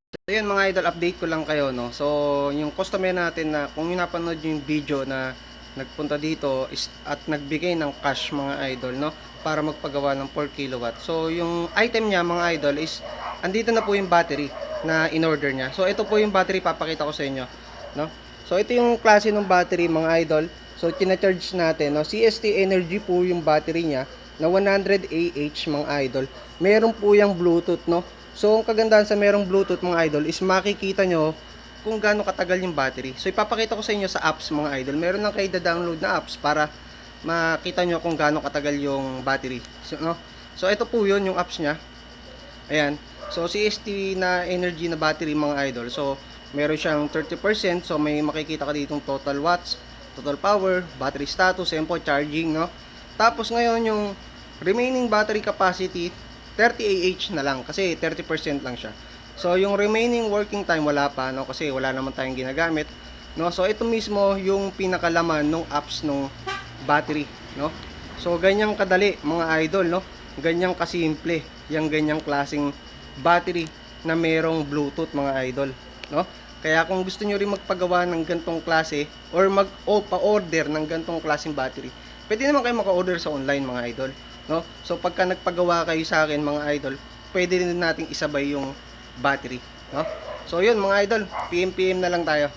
So yun mga idol, update ko lang kayo, no. So yung customer natin na kung yung napanood yung video na nagpunta dito is, at nagbigay ng cash mga idol, no, para magpagawa ng 4 kilowatt. So yung item niya mga idol is andito na po yung battery na in order niya. So ito po yung battery, papakita ko sa inyo, no. So ito yung klase ng battery mga idol. So kina-charge natin, no. CST Energy po yung battery niya na 100 Ah mga idol. Meron po yung Bluetooth, no. So, ang kagandahan sa merong Bluetooth mga idol is makikita nyo kung gaano katagal yung battery. So, ipapakita ko sa inyo sa apps mga idol. Meron lang kayo da-download na apps para makita nyo kung gaano katagal yung battery. So, no? So ito po yun yung apps nya. Ayan. So, CST na energy na battery mga idol. So, meron siyang 30%. So, may makikita ka ditong total watts, total power, battery status, and po charging, no? Tapos ngayon yung remaining battery capacity 30 na lang kasi 30% lang siya. So yung remaining working time wala pa, no, kasi wala naman tayong ginagamit, no. So ito mismo yung pinakalaman ng apps ng battery, no. So ganyang kadali mga idol, no. Ganyang kasimple yung ganyang klaseng battery na merong Bluetooth mga idol, no. Kaya kung gusto niyo rin magpagawa ng gantong klase or pa-order ng gantong klaseng battery, pwede naman kayo maka-order sa online mga idol, no? So pagka nagpagawa kayo sa akin mga idol, pwede din nating isabay yung battery, no? So yun mga idol, PM na lang tayo.